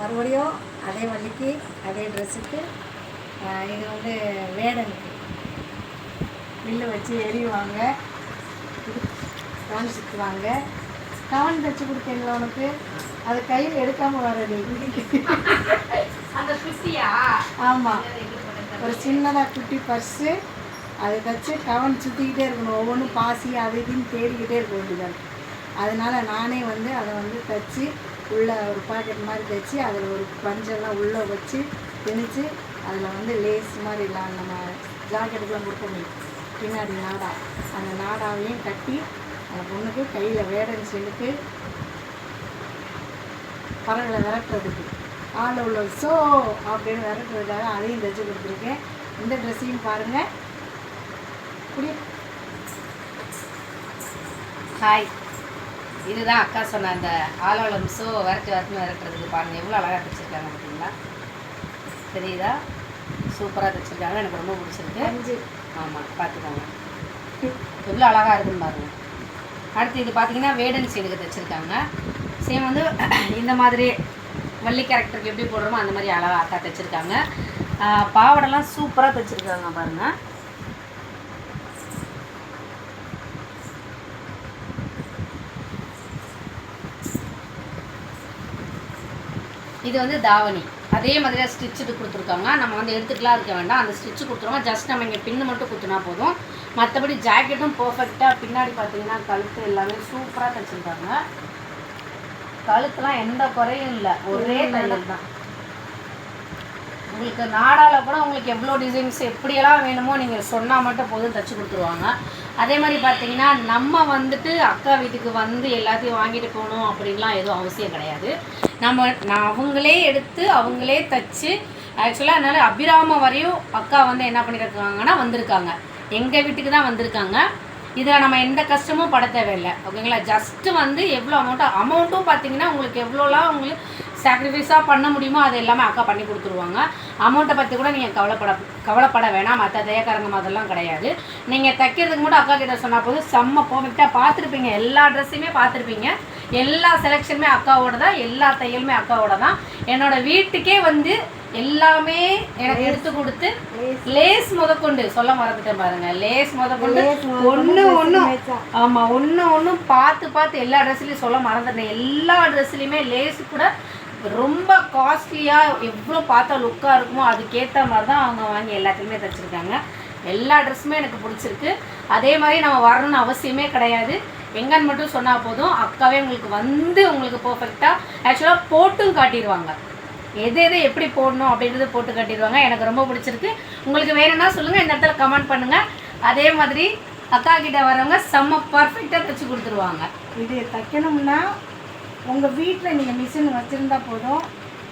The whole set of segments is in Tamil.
மறுபடியும் அதே வள்ளிக்கு அதே ட்ரெஸ்ஸுக்கு இது வந்து வேடனுக்கு வில்லு வச்சு எறிவாங்க, கவன் சுற்றுவாங்க. கவன் தைச்சி கொடுத்தீங்களா உனக்கு? அது கையில் எடுக்காமல் வரது. ஆமாம், ஒரு சின்னதாக குட்டி பர்ஸு அதை தைச்சி கவன் சுற்றிக்கிட்டே இருக்கணும். ஒவ்வொன்றும் பாசி அது இதுன்னு தேடிக்கிட்டே இருக்க வேண்டியதாக. அதனால் நானே வந்து அதை வந்து தைச்சி உள்ளே ஒரு பாக்கெட் மாதிரி தைச்சி அதில் ஒரு பஞ்செல்லாம் உள்ளே வச்சு திணிச்சு அதில் வந்து லேஸ் மாதிரி இல்லாமல் நம்ம ஜாக்கெட்டுக்கெலாம் கொடுப்போமே பின்னாடி நாடா, அந்த நாடாவையும் கட்டி அந்த பொண்ணுக்கு கையில் வேடன் செலுத்து பறவைகளை விரட்டுறதுக்கு ஆள் உள்ள ஸோ அப்படின்னு விரட்டுறதுக்காக அதையும் தைச்சி கொடுத்துருக்கேன். இந்த ட்ரெஸ்ஸையும் பாருங்கள். ஹாய், இதுதான் அக்கா சொன்ன அந்த ஆலோலம் ஸோ விரட்டுறதுக்கு பாருங்கள் எவ்வளோ அழகாக தைச்சிருக்காங்க பார்த்தீங்களா? தெரியுதா? சூப்பராக தைச்சிருக்காங்க, எனக்கு ரொம்ப பிடிச்சிருக்கு. ஆமாம், பார்த்துக்கோங்க எவ்வளோ அழகாக இருக்குன்னு பாருங்கள். அடுத்து இது பார்த்தீங்கன்னா வேடன் சைடுக்கு தைச்சிருக்காங்க. சேம் வந்து இந்த மாதிரி வள்ளி கேரக்டருக்கு எப்படி போடுறோமோ அந்த மாதிரி அழகாக அக்கா தைச்சிருக்காங்க. பாவடெல்லாம் சூப்பராக தைச்சிருக்காங்க பாருங்கள். இது வந்து தாவணி அதே மாதிரியாக ஸ்டிச்சுட்டு கொடுத்துருக்காங்க. நம்ம வந்து எடுத்துக்கலாம் இருக்க வேண்டாம், அந்த ஸ்டிச்சு கொடுத்துருவோம். ஜஸ்ட் நம்ம இங்கே பின்னு மட்டும் குத்துனா போதும். மற்றபடி ஜாக்கெட்டும் பர்ஃபெக்டாக பின்னாடி பார்த்தீங்கன்னா கழுத்து எல்லாமே சூப்பராக தைச்சிருக்காங்க. கழுத்துலாம் எந்த குறையும் இல்லை, ஒரே தையல் தான். உங்களுக்கு நாடாவில் கூட உங்களுக்கு எவ்வளோ டிசைன்ஸ் எப்படியெல்லாம் வேணுமோ நீங்கள் சொன்னால் மட்டும் போதும் தைச்சி கொடுத்துருவாங்க. அதே மாதிரி பார்த்தீங்கன்னா நம்ம வந்துட்டு அக்கா வீட்டுக்கு வந்து எல்லாத்தையும் வாங்கிட்டு போகணும் அப்படின்லாம் எதுவும் அவசியம் கிடையாது. நான் அவங்களே எடுத்து அவங்களே தைச்சி ஆக்சுவலாக அதனால் அபிராமம் வரையும் அக்கா வந்து என்ன பண்ணியிருக்காங்கன்னா வந்திருக்காங்க, எங்கள் வீட்டுக்கு தான் வந்திருக்காங்க. இதில் நம்ம எந்த கஷ்டமும் பட தேவையில்லை, ஓகேங்களா? ஜஸ்ட்டு வந்து எவ்வளோ அமௌண்ட்டும் பார்த்தீங்கன்னா உங்களுக்கு எவ்வளோலாம் உங்களுக்கு சாக்ரிஃபைஸாக பண்ண முடியுமோ அது எல்லாமே அக்கா பண்ணி கொடுத்துருவாங்க. அமௌண்ட்டை பற்றி கூட நீங்கள் கவலைப்பட வேணாம். மற்ற தையக்காரங்க அதெல்லாம் கிடையாது. நீங்கள் தைக்கிறதுக்கு மட்டும் அக்கா கிட்ட சொன்னால் போதும். செம்ம பர்ஃபெக்டாக பார்த்துருப்பீங்க, எல்லா ட்ரெஸ்ஸுமே பார்த்துருப்பீங்க. எல்லா செலெக்ஷனுமே அக்காவோட தான், எல்லா தையலுமே அக்காவோட தான். என்னோடய வீட்டுக்கே வந்து எல்லாமே எனக்கு எடுத்து கொடுத்து லேஸ் முதற்கொண்டு சொல்ல மறந்துட்டேன் பாருங்கள். லேஸ் முதற்கொண்டு ஒன்று பார்த்து எல்லா ட்ரெஸ்லையும் சொல்ல மறந்துட்டேன். எல்லா ட்ரெஸ்லையுமே லேஸ் கூட ரொம்ப காஸ்ட்லியாக எவ்வளோ பார்த்தா லுக்காக இருக்குமோ அதுக்கேற்ற மாதிரி தான் அவங்க வாங்கி எல்லாத்துலேயுமே தைச்சிருக்காங்க. எல்லா ட்ரெஸ்ஸுமே எனக்கு பிடிச்சிருக்கு. அதே மாதிரி நம்ம வரணும்னு அவசியமே கிடையாது, எங்கன்னு மட்டும் சொன்னால் போதும். அக்காவே உங்களுக்கு வந்து உங்களுக்கு பர்ஃபெக்டாக ஆக்சுவலாக போட்டும் காட்டிடுவாங்க. எது எப்படி போடணும் அப்படின்றது போட்டு காட்டிடுவாங்க. எனக்கு ரொம்ப பிடிச்சிருக்கு. உங்களுக்கு வேணும்னா சொல்லுங்கள், இந்த இடத்துல கமெண்ட் பண்ணுங்கள். அதே மாதிரி அக்கா கிட்ட வரவங்க செம்ம பர்ஃபெக்டாக தைச்சி கொடுத்துருவாங்க. இது தைக்கணும்னா உங்கள் வீட்டில் நீங்கள் மிஷின் வச்சுருந்தா போதும்,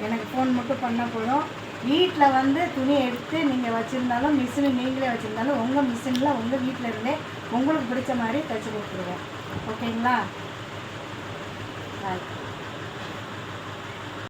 எனக்கு ஃபோன் மட்டும் பண்ணால் போதும். வீட்டில் வந்து துணி எடுத்து நீங்கள் வச்சுருந்தாலும் மிஷினு நீங்களே வச்சுருந்தாலும் உங்கள் மிஷினில் உங்கள் வீட்டில் இருந்தே உங்களுக்கு பிடிச்ச மாதிரி தைச்சி கொடுத்துருவோம், ஓகேங்களா? பாய்.